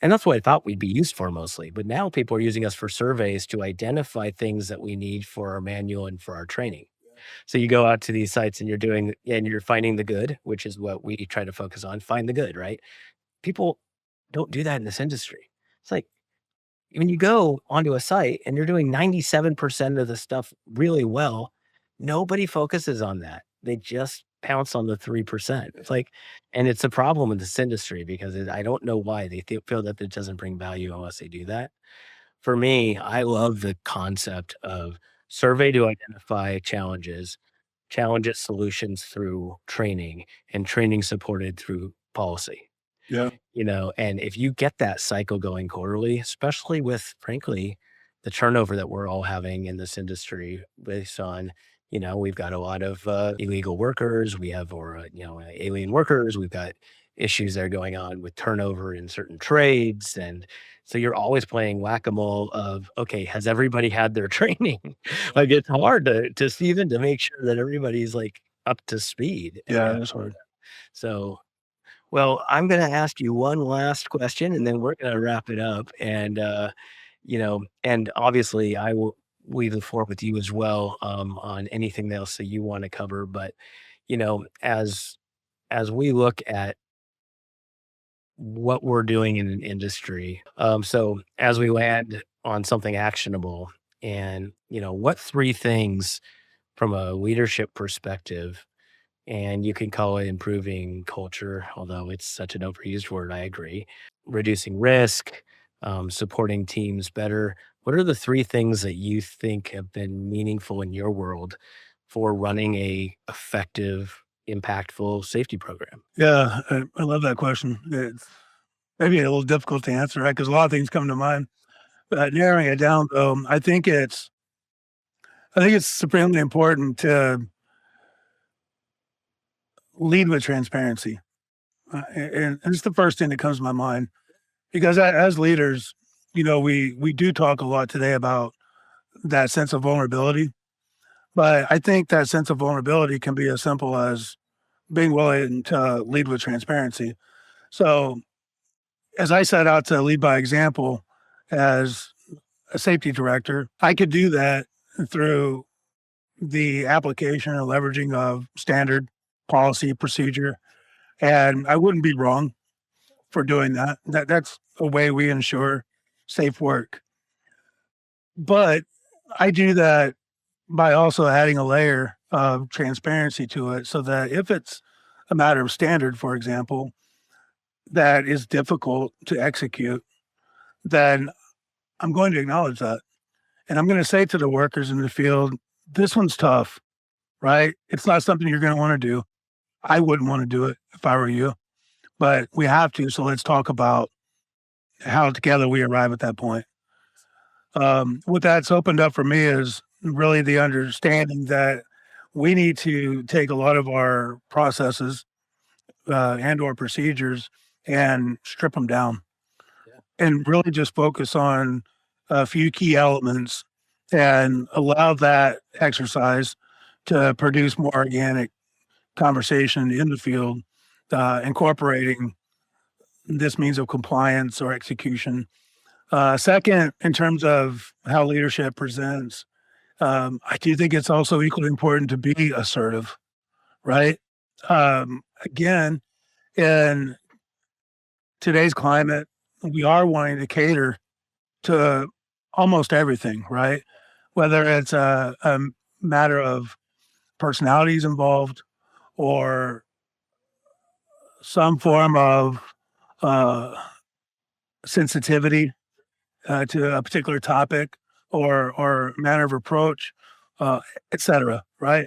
And that's what I thought we'd be used for mostly, but now people are using us for surveys to identify things that we need for our manual and for our training. So you go out to these sites and you're finding the good, which is what we try to focus on, find the good, right? People don't do that in this industry. It's like when you go onto a site and you're doing 97% of the stuff really well, nobody focuses on that. They just pounce on the 3%. It's like, and it's a problem in this industry because I don't know why feel that it doesn't bring value unless they do that. For me, I love the concept of survey to identify challenges solutions through training, and training supported through policy. Yeah. And if you get that cycle going quarterly, especially with, frankly, the turnover that we're all having in this industry based on, we've got a lot of illegal workers, we have, or, alien workers, we've got issues that are going on with turnover in certain trades. And so you're always playing whack-a-mole of, okay, has everybody had their training? Like it's hard to even to make sure that everybody's like up to speed. Yeah, And that's hard. so well, I'm gonna ask you one last question, and then we're gonna wrap it up. And obviously, I will leave the floor with you as well on anything else that you want to cover. But as we look at what we're doing in an industry, so as we land on something actionable, and what three things from a leadership perspective and you can call it improving culture, although it's such an overused word, I agree. Reducing risk, supporting teams better. What are the three things that you think have been meaningful in your world for running a effective, impactful safety program? Yeah, I love that question. It's maybe a little difficult to answer, right? Because a lot of things come to mind. But narrowing it down, though, I think it's supremely important to lead with transparency, and it's the first thing that comes to my mind because as leaders, we do talk a lot today about that sense of vulnerability, but I think that sense of vulnerability can be as simple as being willing to lead with transparency. So as I set out to lead by example as a safety director, I could do that through the application and leveraging of standard policy procedure. And I wouldn't be wrong. for doing that. That's a way we ensure safe work. But I do that by also adding a layer of transparency to it so that if it's a matter of standard, for example, that is difficult to execute, then I'm going to acknowledge that. And I'm going to say to the workers in the field, this one's tough, right? It's not something you're going to want to do. I wouldn't want to do it if I were you, but we have to. So let's talk about how together we arrive at that point. What that's opened up for me is really the understanding that we need to take a lot of our processes and or procedures and strip them down and really just focus on a few key elements and allow that exercise to produce more organic conversation in the field, incorporating this means of compliance or execution. Second, in terms of how leadership presents, I do think it's also equally important to be assertive, right? Again, in today's climate, we are wanting to cater to almost everything, right? Whether it's a matter of personalities involved or some form of uh, sensitivity to a particular topic or manner of approach, uh, et cetera, right?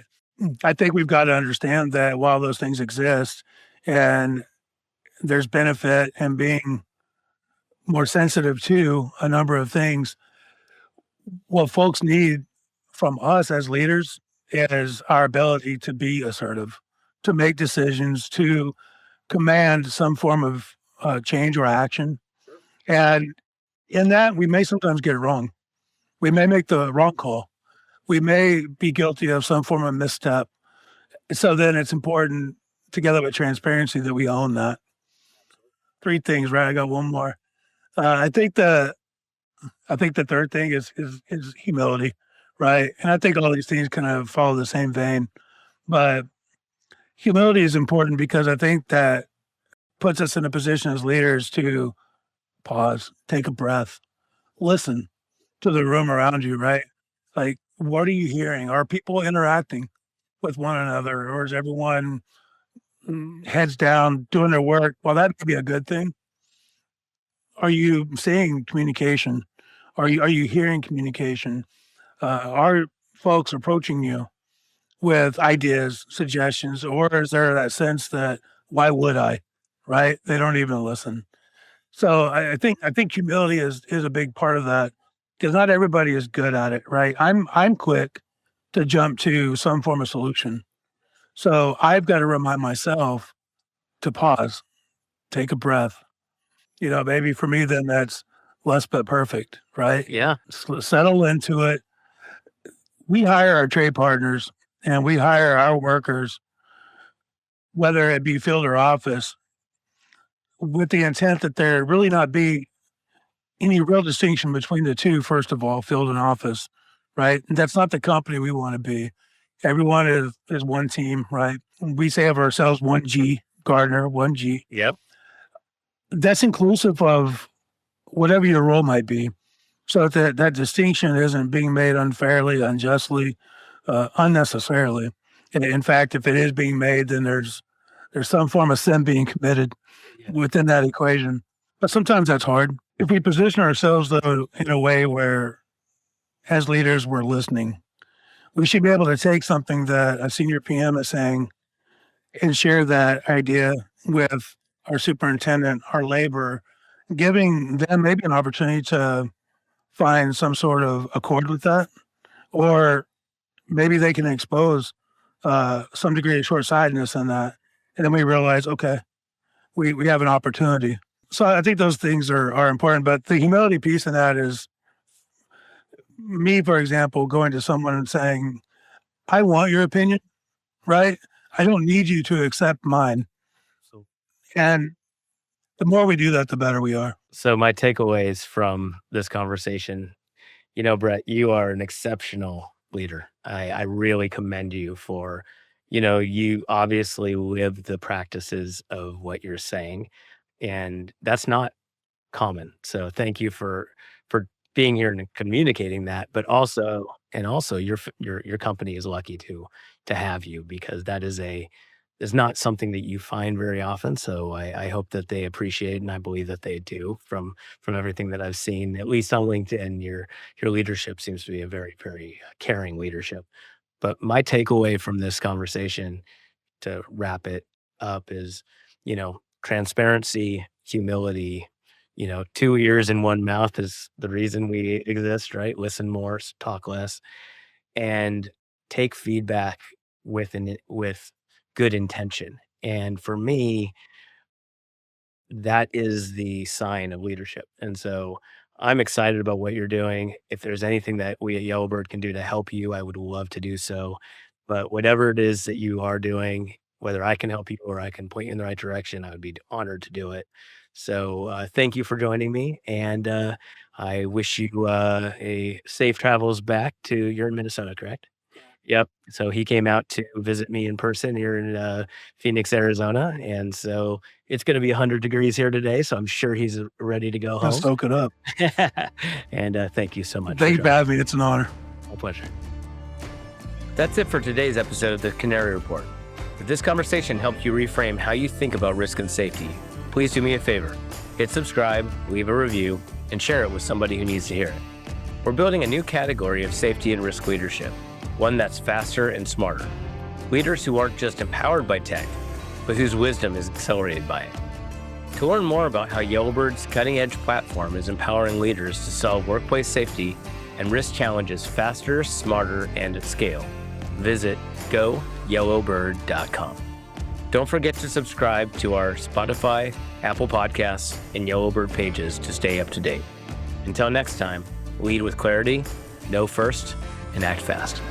I think we've got to understand that while those things exist and there's benefit in being more sensitive to a number of things, what folks need from us as leaders is our ability to be assertive, to make decisions, to command some form of change or action. And in that, we may sometimes get it wrong. We may make the wrong call. We may be guilty of some form of misstep. So then it's important, together with transparency, that we own that. Three things, right? I got one more. I think the third thing is humility, right? And I think all these things kind of follow the same vein, but humility is important because I think that puts us in a position as leaders to pause, take a breath, listen to the room around you, right? Like, what are you hearing? Are people interacting with one another, or is everyone heads down doing their work? Well, that could be a good thing. Are you seeing communication? Are you hearing communication? Are folks approaching you with ideas, suggestions, or is there that sense that why would I? Right? They don't even listen. So I think humility is a big part of that because not everybody is good at it, right? I'm quick to jump to some form of solution. So I've got to remind myself to pause, take a breath. Maybe for me then that's less but perfect, right? Yeah. Settle into it. We hire our trade partners and we hire our workers, whether it be field or office, with the intent that there really not be any real distinction between the two, first of all, field and office, right? And that's not the company we want to be. Everyone is one team, right? We say of ourselves 1G, Gardner, 1G. Yep. That's inclusive of whatever your role might be. So that distinction isn't being made unfairly, unjustly, unnecessarily. And in fact, if it is being made, then there's some form of sin being committed within that equation. But sometimes that's hard. If we position ourselves though in a way where as leaders we're listening, we should be able to take something that a senior PM is saying and share that idea with our superintendent, our labor, giving them maybe an opportunity to find some sort of accord with that, or maybe they can expose some degree of short-sightedness in that, and then we realize, okay, we have an opportunity. So I think those things are important, but the humility piece in that is me, for example, going to someone and saying, "I want your opinion, right? I don't need you to accept mine." So, And the more we do that, the better we are. so my takeaways from this conversation, Brett, you are an exceptional leader. I really commend you for, you obviously live the practices of what you're saying. And that's not common. So thank you for being here and communicating that, but also your company is lucky to have you because that is not something that you find very often. So I hope that they appreciate, and I believe that they do from everything that I've seen, at least on LinkedIn. Your leadership seems to be a very, very caring leadership. But my takeaway from this conversation to wrap it up is, transparency, humility, two ears and one mouth is the reason we exist, right? Listen more, talk less, and take feedback with good intention. And for me, that is the sign of leadership. And so I'm excited about what you're doing. If there's anything that we at Yellowbird can do to help you, I would love to do so. But whatever it is that you are doing, whether I can help you or I can point you in the right direction, I would be honored to do it. So thank you for joining me. And I wish you a safe travels back to, you're in Minnesota, correct? Yep. So he came out to visit me in person here in Phoenix, Arizona, and so it's gonna be 100 degrees here today, so I'm sure he's ready to go Let's home. soak it up. And thank you so much for Thank you for joining. having me. It's an honor. My pleasure. That's it for today's episode of the Canary Report. If this conversation helped you reframe how you think about risk and safety, please do me a favor. Hit subscribe, leave a review, and share it with somebody who needs to hear it. We're building a new category of safety and risk leadership, one that's faster and smarter. Leaders who aren't just empowered by tech, but whose wisdom is accelerated by it. To learn more about how Yellowbird's cutting-edge platform is empowering leaders to solve workplace safety and risk challenges faster, smarter, and at scale, visit goyellowbird.com. Don't forget to subscribe to our Spotify, Apple Podcasts, and Yellowbird pages to stay up to date. Until next time, lead with clarity, know first, and act fast.